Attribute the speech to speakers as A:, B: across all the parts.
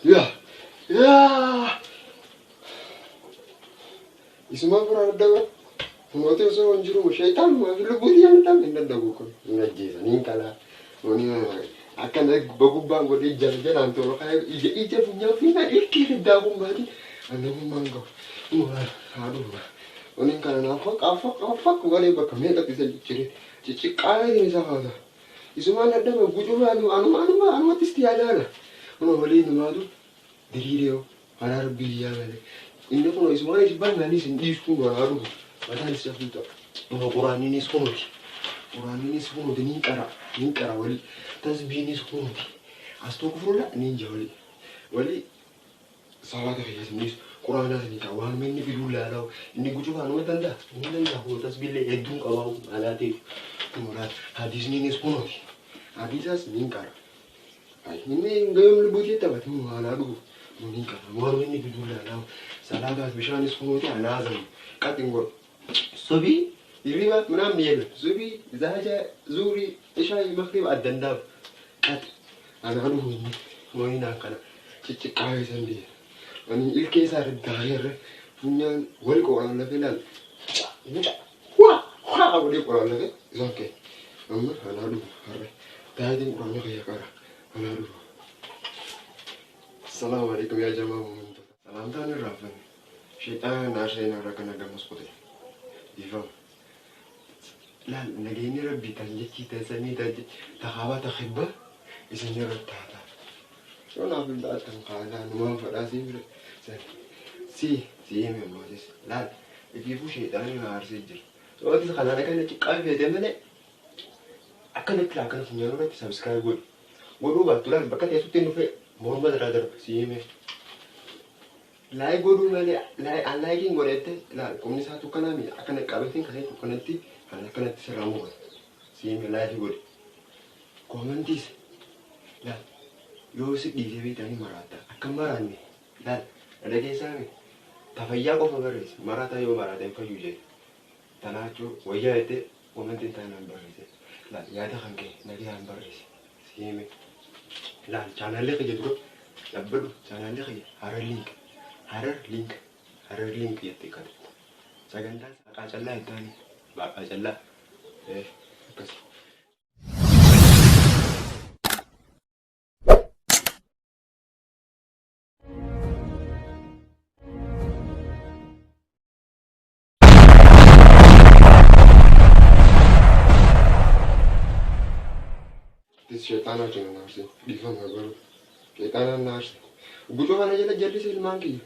A: يا اسمه فرار الدواء موتي سو نجرو شيطان ما في لبودي أنا تام إن الدواء نجيز نينكلا وني akan bagubang ko di jalan-jalan to kaya ija punya fina iki dawo mari ano mo manggo aduh onin kana na afak wala ba kami ta tisa cici kaya ni sa hada isuma na da gujo anu tisti ala ono wali no madu dirireo harar biliya male inda ko isuma ni ban na ni sin disku no aru mata sa futa ono qur'ani ni skono Qur'ani suno de ninkara wali tasbih suno astaghfirullah ninja wali salat ya nis Qur'an da ni kawan men ni bidula law ni guju kan watan da ho tasbih le edun kawaw alati murat hadis ni suno hadisas ninkara ay ni ngayam libuti tabat mu aladu ninkara wan men ni bidula law salat bishan suno ta lazim katingor sobi يريبات منام ميل زوبي زهجة زوري إيشاي مخرب الدنداب كات أنا أروح وين أكنا تيجي كاي سندي أنا إلكي صار الداير فنيان والقرآن لفلان وا أقولي القرآن لفه زوجي أنا أروح هرب تهدي القرآن لفه يا كارا أنا أروح السلام عليكم يا جماعة سلام تاني رافن شيطان ناشين ركنا جمس قدي يفهم لا نجيني ربي تنجتي تسمي تخابا تخبة إذا رتاتا شو نعمل بعد تنقالا نما فراسي سي من موجس لا يجيبوا شيطان ما أرسجل سو أنت خلانا كنا تقابل في دمنا أكنك لا كنا في نيرو رتي سبسكرايب قول وروبا تلا بكت يسوتين في محمد رادر سي من لا يقولوا لا لايكين قولته لا كومنيساتو كلامي أكنك قابلتين كذا كنتي أنا كنت سرامو سيم لا يقول كومنتيس لا يوسف ديجي تاني مراتا أكمل مراني لا ada kisahnya tafayya ko fabaris marata yo marata ko yuje tanacho waya ete komentin tanan baris la ya da kanke nagi han baris sime la channel le kejuro labdu channel le kej harar link yete kan saganda akacalla itani ba akacalla kas الشيطان عشان نارسي بيفهم هقول شيطان نارسي وقولوا أنا جالس المانكي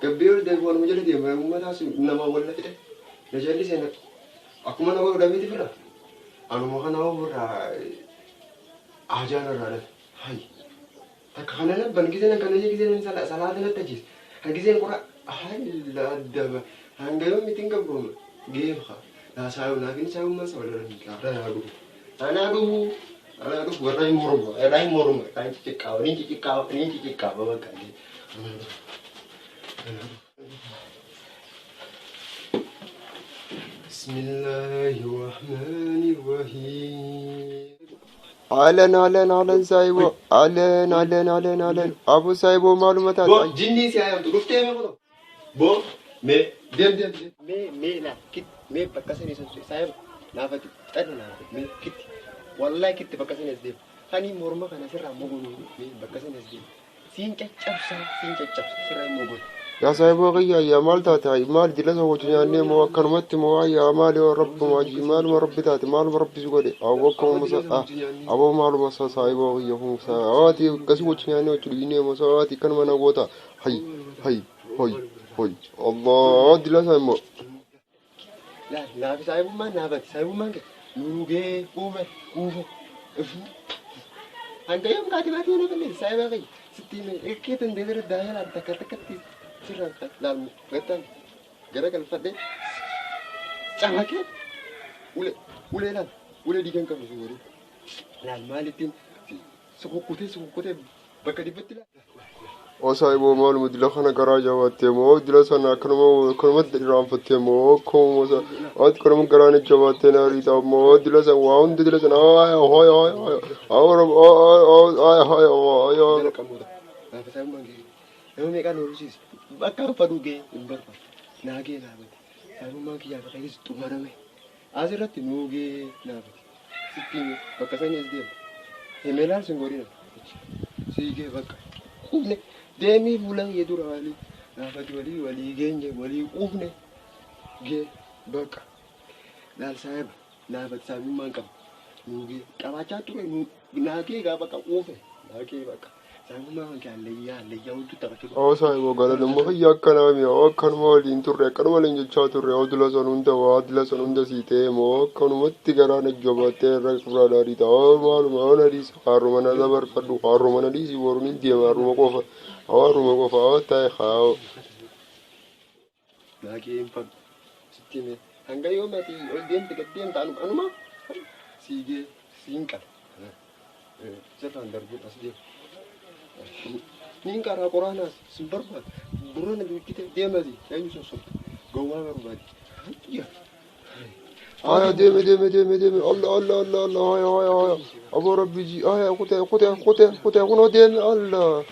A: كبير ده هو المجال ده ما تحس نما ولا كده نجالس أنا أكو ما نقول دامي تفلا أنا ما خنا أقول أجانا رأي هاي تكخنا نبان كذا نكنا جي كذا نسال سالات نتجيس هكذا نقول هاي لا دب هنجيب ميتين كبرون جيب خا لا سايو لكن سايو ما سوالنا لا أنا أقول أنا أقول وراي مرمى كان تجيكاو نين تجيكاو بابا كان بسم الله الرحمن الرحيم علن سايبو علن أبو سايبو معلومات بو جندي سايم تروفتي مكو بو مي دم مي لا كيت مي بكاسني سايب نافت تدنا مي كيت والله كنت بكسر نزديب هني مرمى كنا سرّا موجود بكسر نزديب سين كتشاب سرّا موجود يا سايبو غيا يا مال تاتي مال جلسة وجناني مو كرمت مو يا مال رب ما جمال ما رب تاتي مال ما رب زغدي أو كم مسا أبو مال مسا سايبو غيا هم ساعاتي كسي وجناني وجليني مساعاتي كن منا غوتا هاي الله جلسة مو لا في سايبو ما نابت سايبو ما Nuge, kuve, Anda yang kati na kami, saya bagi. Sitime, kita ndeder dahil ang takat sirang lalu gatan. Gara-gara fadde. Cangake. Ule digan kami suri. Lal malitin. Sukukute baka dibetila. Osaibo mal mudila khana garaja watte mo dila sana kanuma diram fatte mo ko mo ad kanuma garane jawate na rita mo dila sa waun dila sana ay hoy hoy hoy awar ay hoy hoy kamuda na fasa mangi no me kan urusis bakka paduge imbarpa nage na bati sanu mangi ya bakka is tumara me azirati nuge na bati sikki bakka sani sdem hemelal singorina sige bakka ne demi bulan yedura wali na fati wali genje wali ufne ge baka dal sahib na fati sami mankam nuge kawacha tu na ke ga baka ufe na ke baka sami manka alayya wutu tabatu o sahibo gala mo yakana mi o kan mo lin turre kan mo lin chaturre o dula sonunda site mo kan mo tigarana jobate rakra dari ta o mal ri harumana dabar padu harumana di si woruni dia marumo ko rumah ko fa ta khao lagi impak sitime hangayo mati odien tegedien tanu anuma sige singkat setan darbu asli ningkara korana simbarba buruna kita dia mati ayu sosok gowa berbadi ya aya deme Allah ya abu rabbi ji aya kote kuno deme Allah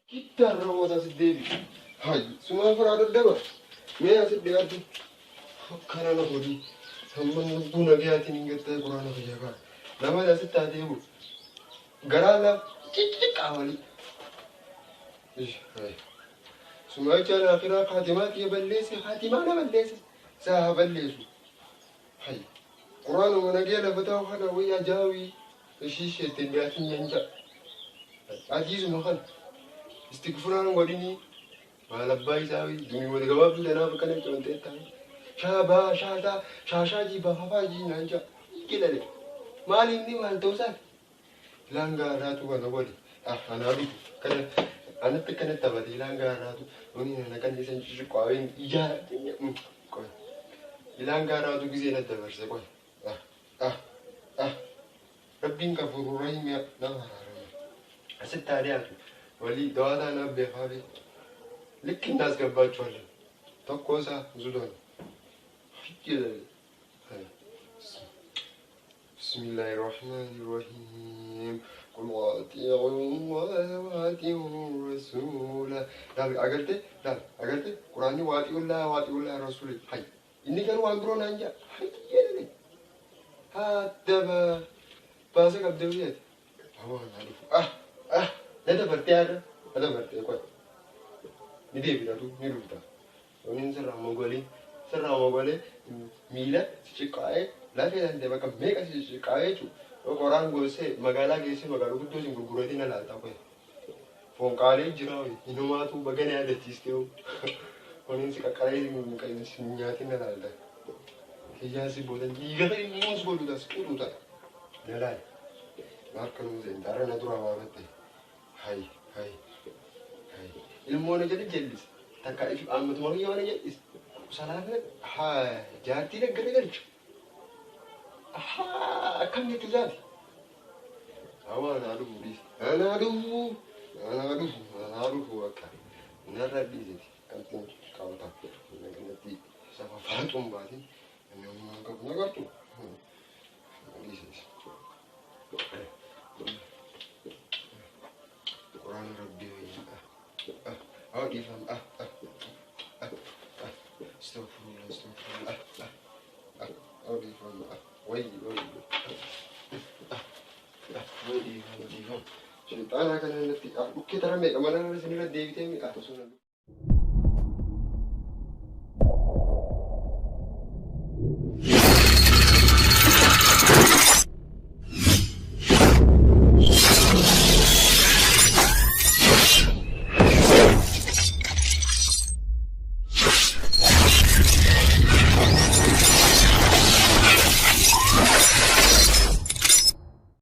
A: kita rawat asdevi hay suma farada deba me asde gardi kana na hodi samman buna gayati ningata qur'ana ka jaga lama da sitta debu garala kikki qawali ish hay suma jara akhira khatimat ya ballesi khatima na ballesi sa ballesu hay qur'ana wana gela fatawa hada wiya jawi shishe tingatin yanja ajizu makan istighfaran godini malabbai sawi dumi wadi gawab dana bakane chonte tan shaba shashaji bahabaji nanja kilale mali ni mal dosa langa ratu wana godi anabi kana tabadi langa ratu oni na kan disan shi kwawin iya ko langa ratu gize na dabarse ko rabbin kafuru rahim ya na asitta riyatu ولي دوانا نبي خالي لك الناس قبل شوالي تقوسا زودون حكي بسم الله الرحمن الرحيم قل واطيعوا الله واطيعوا الرسول لا أقلت قرآني واطيعوا الله الرسول حي إني كانوا أمرون أنجا حي يلي هذا باسك أبدويات هو نعرف ada bertiada kau ni dia bila tu ni rupa orang serang mogoli mila cikai lagi dan dia macam mereka cikai tu orang gose magala gese magalu tu sing gurgurati na lalta kau phone kali jirau inuma tu bagane ada tiskeu orang sih kakak ini mungkin sinyati na lalta kia si bolan iga ini mus bolu das kudu tak nelai markan zendara natura wabete hay ilmu na jadi jelis takka if amat mo yawana jelis salahnya ha jati na gari kam ni tuzadi awan adu waka naradi jadi kantin kawata nanti sama fatum badi memang ka punya kartu Quran Rabbi difaham Astaghfirullah difaham difaham syaitan akan nanti kita ramai kemana sini lah Dewi Temi